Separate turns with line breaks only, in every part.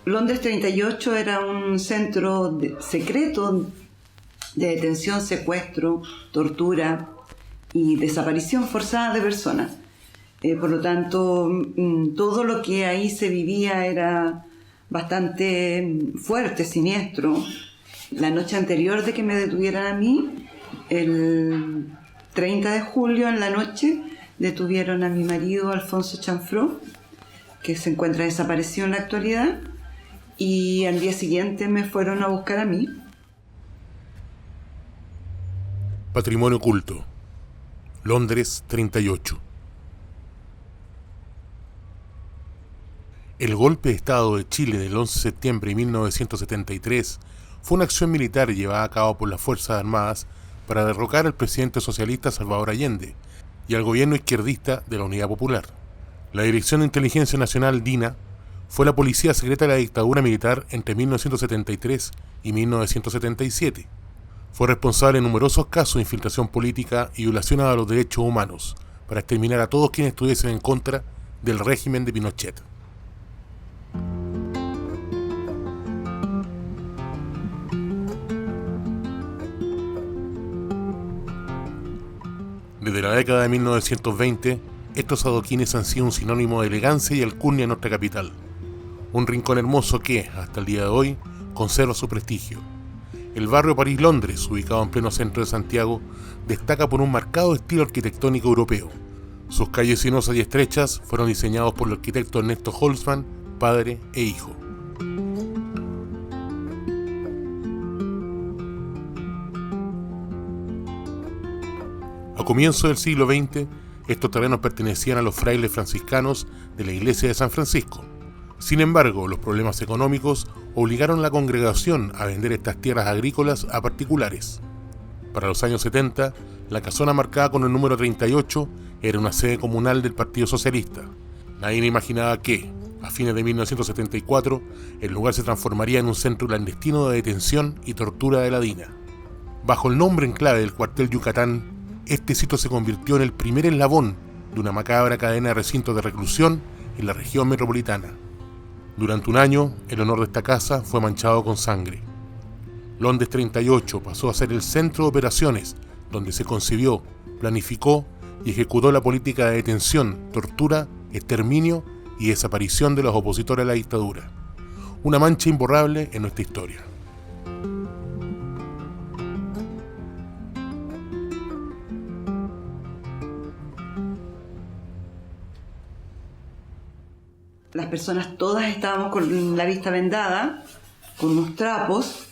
Londres 38 era un centro secreto de detención, secuestro, tortura y desaparición forzada de personas. Por lo tanto, todo lo que ahí se vivía era bastante fuerte, siniestro. La noche anterior de que me detuvieran a mí, el 30 de julio en la noche, detuvieron a mi marido Alfonso Chanfró, que se encuentra desaparecido en la actualidad, y al día siguiente me fueron a buscar a mí.
Patrimonio oculto. Londres 38. El golpe de Estado de Chile del 11 de septiembre de 1973 fue una acción militar llevada a cabo por las Fuerzas Armadas para derrocar al presidente socialista Salvador Allende y al gobierno izquierdista de la Unidad Popular. La Dirección de Inteligencia Nacional, DINA, fue la policía secreta de la dictadura militar entre 1973 y 1977. Fue responsable de numerosos casos de infiltración política y violaciones a los derechos humanos para exterminar a todos quienes estuviesen en contra del régimen de Pinochet. Desde la década de 1920, estos adoquines han sido un sinónimo de elegancia y alcurnia en nuestra capital. Un rincón hermoso que, hasta el día de hoy, conserva su prestigio. El barrio París-Londres, ubicado en pleno centro de Santiago, destaca por un marcado estilo arquitectónico europeo. Sus calles sinuosas y estrechas fueron diseñados por el arquitecto Ernesto Holzman, padre e hijo. A comienzos del siglo XX, estos terrenos pertenecían a los frailes franciscanos de la iglesia de San Francisco. Sin embargo, los problemas económicos obligaron a la congregación a vender estas tierras agrícolas a particulares. Para los años 70, la casona marcada con el número 38 era una sede comunal del Partido Socialista. Nadie imaginaba que, a fines de 1974, el lugar se transformaría en un centro clandestino de detención y tortura de la DINA. Bajo el nombre en clave del cuartel Yucatán, este sitio se convirtió en el primer eslabón de una macabra cadena de recintos de reclusión en la región metropolitana. Durante un año, el honor de esta casa fue manchado con sangre. Londres 38 pasó a ser el centro de operaciones donde se concibió, planificó y ejecutó la política de detención, tortura, exterminio y desaparición de los opositores a la dictadura. Una mancha imborrable en nuestra historia.
Las personas todas estábamos con la vista vendada, con unos trapos,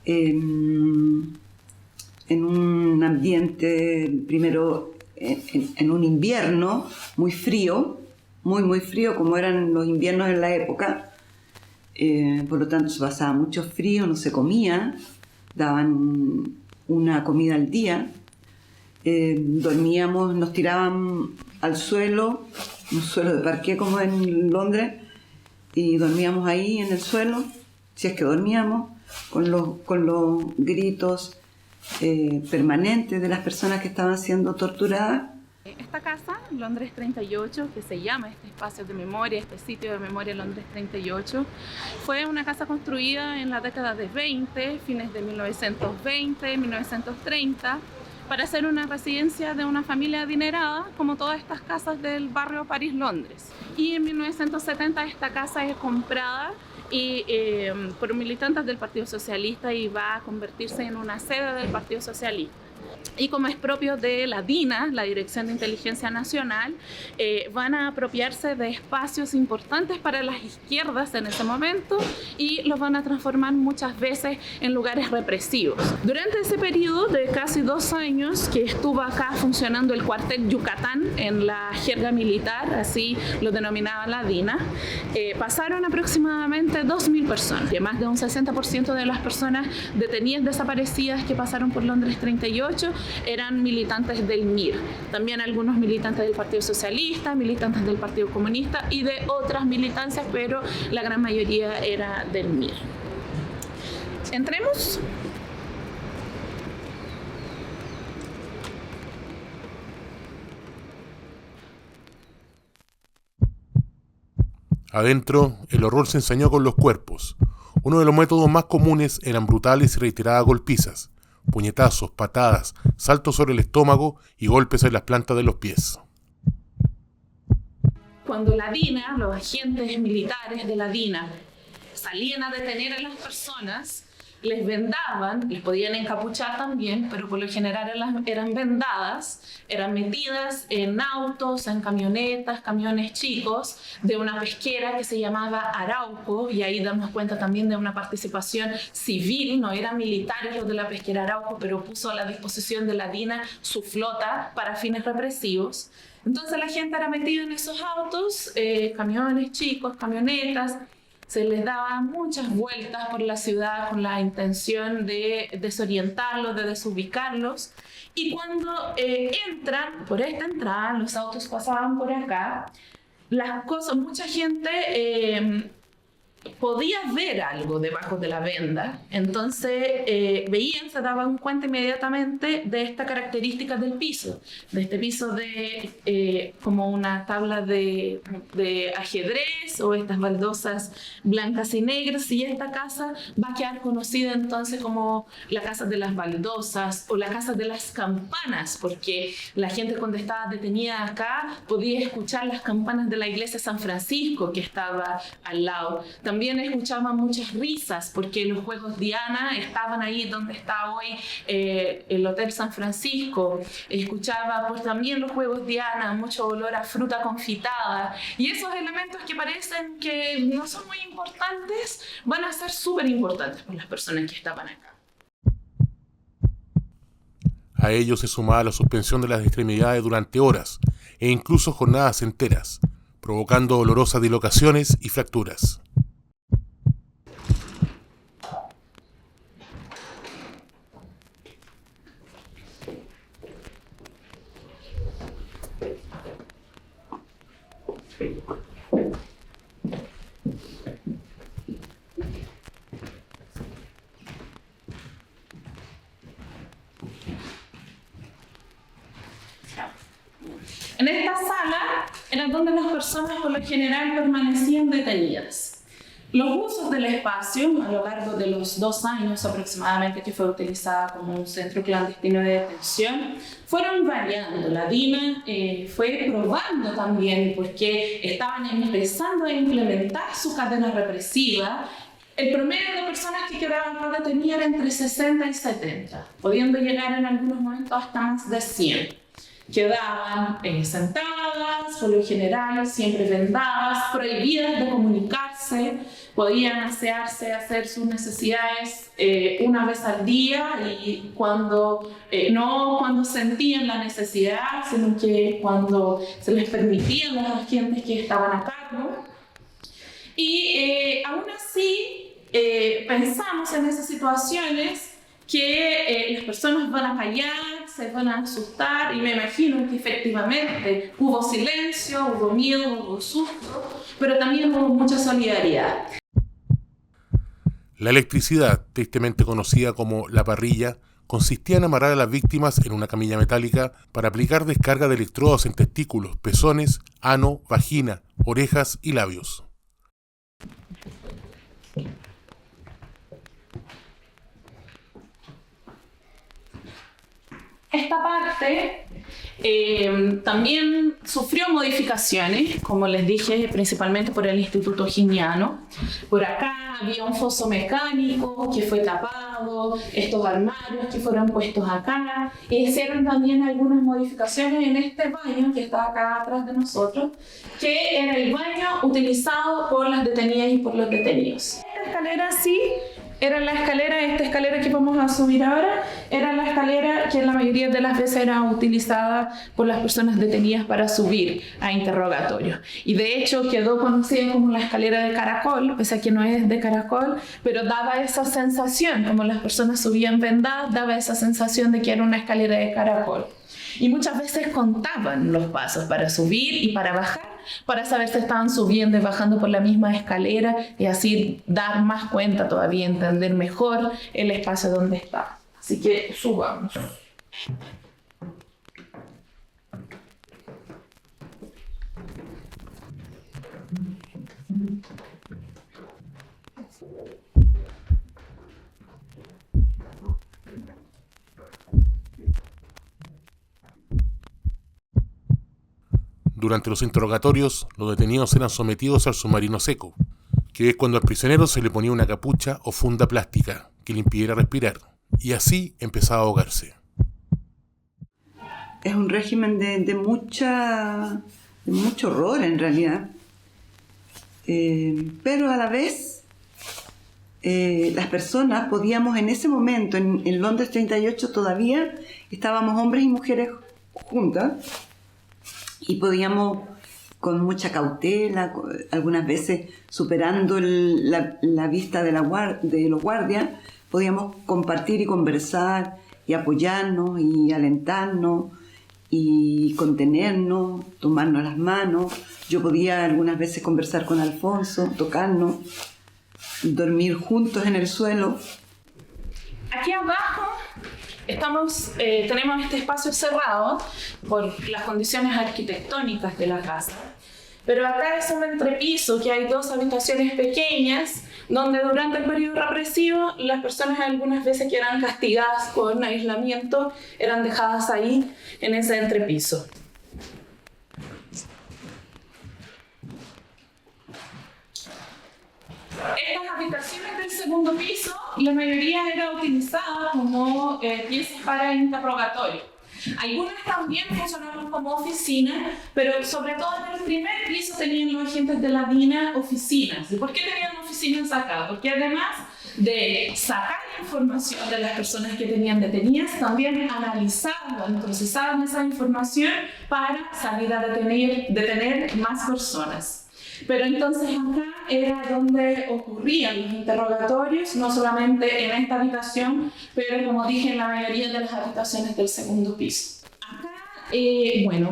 en un ambiente, primero en un invierno muy frío, muy frío, como eran los inviernos en la época. Por lo tanto se pasaba mucho frío, no se comía, daban una comida al día. Dormíamos, nos tiraban al suelo, un suelo de parqué como en Londres, y dormíamos ahí en el suelo, si es que dormíamos, con los gritos permanentes de las personas que estaban siendo torturadas.
Esta casa, Londres 38, que se llama este espacio de memoria, este sitio de memoria Londres 38, fue una casa construida en la década de 20, fines de 1920, 1930, para ser una residencia de una familia adinerada, como todas estas casas del barrio París-Londres. Y en 1970 esta casa es comprada por militantes del Partido Socialista y va a convertirse en una sede del Partido Socialista. Y como es propio de la DINA, la Dirección de Inteligencia Nacional, van a apropiarse de espacios importantes para las izquierdas en ese momento y los van a transformar muchas veces en lugares represivos. Durante ese periodo de casi 2 años que estuvo acá funcionando el cuartel Yucatán en la jerga militar, así lo denominaba la DINA, pasaron aproximadamente 2.000 personas, que más de un 60% de las personas detenidas desaparecidas que pasaron por Londres 38 eran militantes del MIR. También algunos militantes del Partido Socialista, militantes del Partido Comunista y de otras militancias, pero la gran mayoría era del MIR. Entremos.
Adentro, el horror se ensañó con los cuerpos. Uno de los métodos más comunes eran brutales y reiteradas golpizas, puñetazos, patadas, saltos sobre el estómago y golpes en las plantas de los pies.
Cuando la DINA, los agentes militares de la DINA, salían a detener a las personas, les vendaban, les podían encapuchar también, pero por lo general eran vendadas, eran metidas en autos, en camionetas, camiones chicos, de una pesquera que se llamaba Arauco, y ahí damos cuenta también de una participación civil, no eran militares los de la pesquera Arauco, pero puso a la disposición de la DINA su flota para fines represivos. Entonces la gente era metida en esos autos, camiones chicos, camionetas. Se les daba muchas vueltas por la ciudad con la intención de desorientarlos, de desubicarlos. Y cuando entran por esta entrada, los autos pasaban por acá, mucha gente podía ver algo debajo de la venda. Entonces se daban cuenta inmediatamente de esta característica del piso, de este piso como una tabla de ajedrez o estas baldosas blancas y negras, y esta casa va a quedar conocida entonces como la casa de las baldosas o la casa de las campanas, porque la gente cuando estaba detenida acá podía escuchar las campanas de la iglesia de San Francisco que estaba al lado. También escuchaban muchas risas porque los juegos Diana estaban ahí donde está hoy el Hotel San Francisco. Escuchaba pues también los juegos Diana, mucho olor a fruta confitada, y esos elementos que parecen que no son muy importantes van a ser súper importantes para las personas que estaban acá.
A ello se sumaba la suspensión de las extremidades durante horas e incluso jornadas enteras, provocando dolorosas dislocaciones y fracturas.
En esta sala era donde las personas por lo general permanecían detenidas. Los usos del espacio, a lo largo de los 2 años aproximadamente que fue utilizada como un centro clandestino de detención, fueron variando. La DINA fue probando también, porque estaban empezando a implementar su cadena represiva. El promedio de personas que quedaban acá detenidas era entre 60 y 70, pudiendo llegar en algunos momentos hasta más de 100. Quedaban sentadas, por lo general, siempre vendadas, prohibidas de comunicarse, podían asearse, hacer sus necesidades una vez al día, y no cuando sentían la necesidad, sino que cuando se les permitían los agentes que estaban a cargo. Y aún así, pensamos en esas situaciones que las personas van a callar, se van a asustar, y me imagino que efectivamente hubo silencio, hubo miedo, hubo susto, pero también hubo mucha solidaridad.
La electricidad, tristemente conocida como la parrilla, consistía en amarrar a las víctimas en una camilla metálica para aplicar descarga de electrodos en testículos, pezones, ano, vagina, orejas y labios.
Esta parte también sufrió modificaciones, como les dije, principalmente por el Instituto Giniano. Por acá había un foso mecánico que fue tapado, estos armarios que fueron puestos acá. Hicieron también algunas modificaciones en este baño que está acá atrás de nosotros, que era el baño utilizado por las detenidas y por los detenidos. Esta escalera sí era la escalera, esta escalera que vamos a subir ahora, era la escalera que la mayoría de las veces era utilizada por las personas detenidas para subir a interrogatorio. Y de hecho quedó conocida como la escalera de caracol, pese a que no es de caracol, pero daba esa sensación, como las personas subían vendadas, daba esa sensación de que era una escalera de caracol. Y muchas veces contaban los pasos para subir y para bajar, para saber si estaban subiendo y bajando por la misma escalera, y así dar más cuenta todavía, entender mejor el espacio donde está. Así que subamos.
Durante los interrogatorios, los detenidos eran sometidos al submarino seco, que es cuando al prisionero se le ponía una capucha o funda plástica que le impidiera respirar, y así empezaba a ahogarse.
Es un régimen de mucho horror en realidad, pero a la vez las personas podíamos en ese momento, en Londres 38 todavía estábamos hombres y mujeres juntas y podíamos con mucha cautela, algunas veces superando la vista de los guardias, podíamos compartir y conversar y apoyarnos y alentarnos y contenernos, tomarnos las manos. Yo podía algunas veces conversar con Alfonso, tocarnos, dormir juntos en el suelo.
Aquí abajo tenemos este espacio cerrado por las condiciones arquitectónicas de la casa, pero acá es un entrepiso que hay 2 habitaciones pequeñas donde durante el periodo represivo las personas algunas veces que eran castigadas con aislamiento eran dejadas ahí en ese entrepiso. Estas habitaciones del segundo piso, la mayoría era utilizada como piezas para interrogatorio. Algunas también funcionaban como oficinas, pero sobre todo en el primer piso tenían los agentes de la DINA oficinas. ¿Y por qué tenían oficinas acá? Porque además de sacar información de las personas que tenían detenidas, también analizaban, procesaban esa información para salir a detener más personas. Pero entonces acá era donde ocurrían los interrogatorios, no solamente en esta habitación, pero como dije, en la mayoría de las habitaciones del segundo piso. Acá,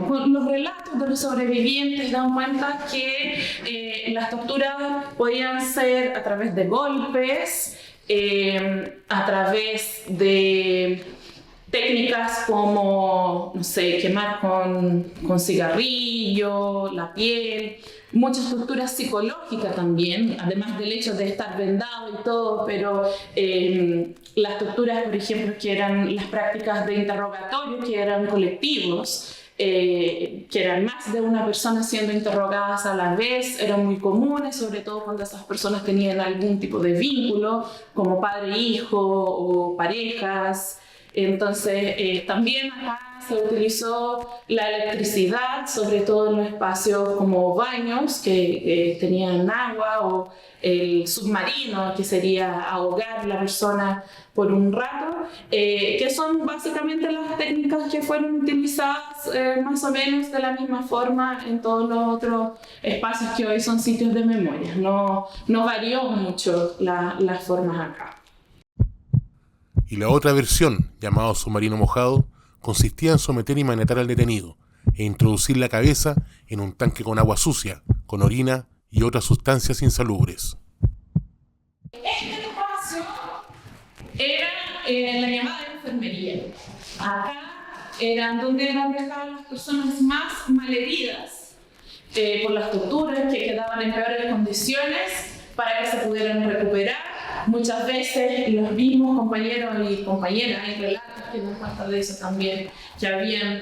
con los relatos de los sobrevivientes dan cuenta que las torturas podían ser a través de golpes, a través de técnicas como, no sé, quemar con cigarrillo, la piel, muchas torturas psicológicas también, además del hecho de estar vendado y todo, pero las torturas, por ejemplo, que eran las prácticas de interrogatorio, que eran colectivos, que eran más de una persona siendo interrogadas a la vez, eran muy comunes, sobre todo cuando esas personas tenían algún tipo de vínculo, como padre-hijo o parejas. Entonces, también acá se utilizó la electricidad, sobre todo en los espacios como baños que tenían agua, o el submarino, que sería ahogar a la persona por un rato, que son básicamente las técnicas que fueron utilizadas más o menos de la misma forma en todos los otros espacios que hoy son sitios de memoria. No varió mucho las formas acá.
Y la otra versión, llamado submarino mojado, consistía en someter y maniatar al detenido e introducir la cabeza en un tanque con agua sucia, con orina y otras sustancias insalubres.
Este espacio era la llamada enfermería. Acá eran donde eran dejadas las personas más malheridas por las torturas, que quedaban en peores condiciones para que se pudieran recuperar. Muchas veces los mismos compañeros y compañeras, hay relatos que nos cuentan de eso también, que habían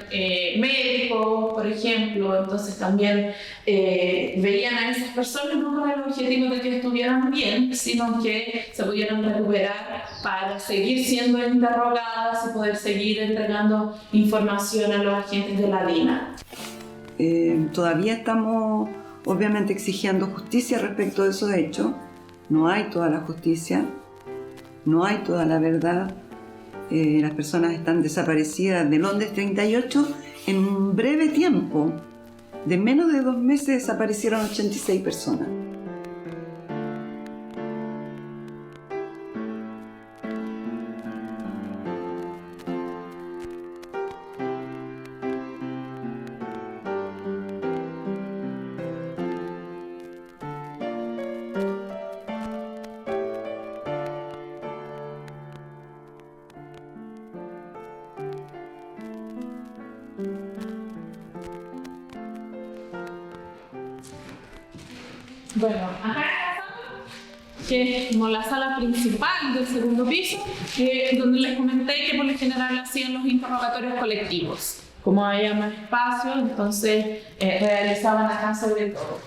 médicos, por ejemplo, entonces también veían a esas personas no con el objetivo de que estuvieran bien, sino que se pudieran recuperar para seguir siendo interrogadas y poder seguir entregando información a los agentes de la DINA.
Todavía estamos obviamente exigiendo justicia respecto de esos hechos. No hay toda la justicia, no hay toda la verdad. Las personas están desaparecidas de Londres 38 en un breve tiempo. De menos de 2 meses desaparecieron 86 personas.
Bueno, acá que es como la sala principal del segundo piso, donde les comenté que por lo general hacían los interrogatorios colectivos. Como había más espacio, entonces realizaban acá sobre todo.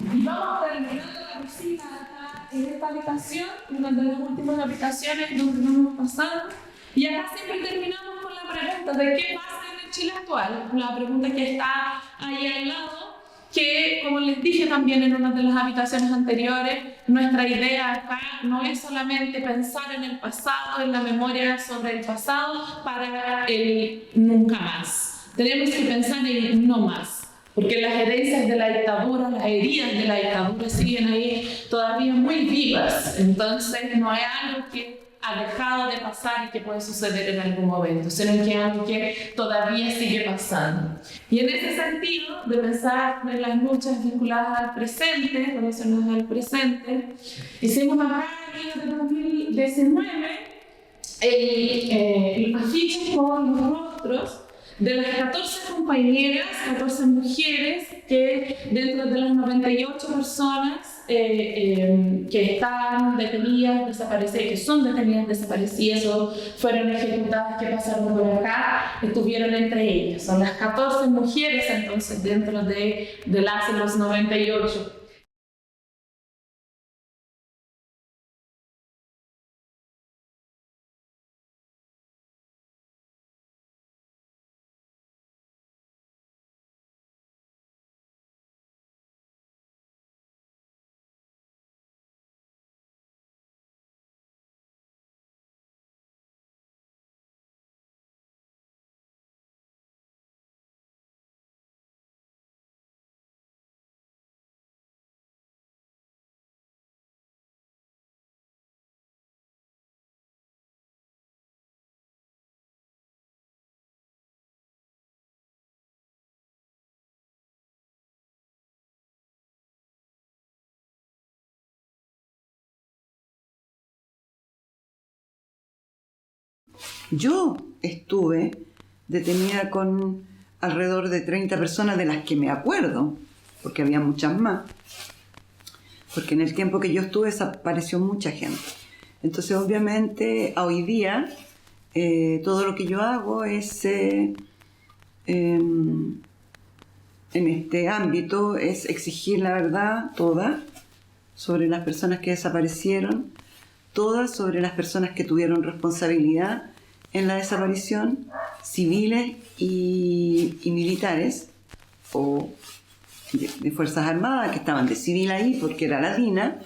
Y vamos terminando la visita acá en esta habitación, una de las últimas habitaciones donde vamos pasando. Y acá siempre terminamos con la pregunta de qué pasa en el Chile actual. La pregunta que está ahí al lado, que como les dije también en una de las habitaciones anteriores, nuestra idea acá no es solamente pensar en el pasado, en la memoria sobre el pasado para el nunca más. Tenemos que pensar en no más, porque las herencias de la dictadura, las heridas de la dictadura siguen ahí todavía muy vivas. Entonces no es algo que ha dejado de pasar y que puede suceder en algún momento, sino que es algo que todavía sigue pasando. Y en ese sentido, de pensar en las luchas vinculadas al presente, relacionadas al presente, hicimos acá en el 2019 el afiche con los rostros de las 14 compañeras, 14 mujeres, que dentro de las 98 personas que están detenidas, desaparecidas, que son detenidas, desaparecidas o fueron ejecutadas, que pasaron por acá, estuvieron entre ellas. Son las 14 mujeres entonces dentro de los 98.
Yo estuve detenida con alrededor de 30 personas de las que me acuerdo, porque había muchas más, porque en el tiempo que yo estuve desapareció mucha gente. Entonces obviamente hoy día todo lo que yo hago es en este ámbito es exigir la verdad toda sobre las personas que desaparecieron, todas sobre las personas que tuvieron responsabilidad en la desaparición, civiles y militares, o de Fuerzas Armadas, que estaban de civil ahí porque era la DINA,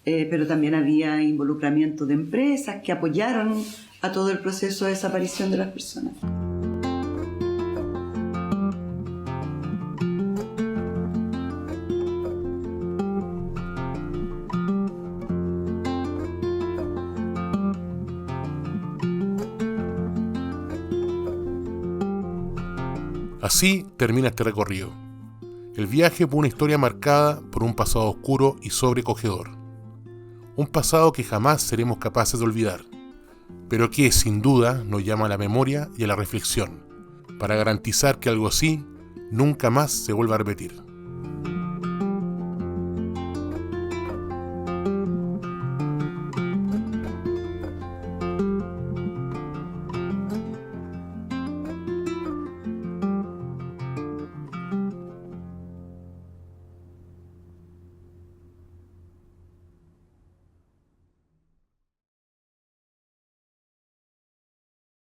pero también había involucramiento de empresas que apoyaron a todo el proceso de desaparición de las personas.
Así termina este recorrido. El viaje por una historia marcada por un pasado oscuro y sobrecogedor. Un pasado que jamás seremos capaces de olvidar, pero que sin duda nos llama a la memoria y a la reflexión, para garantizar que algo así nunca más se vuelva a repetir.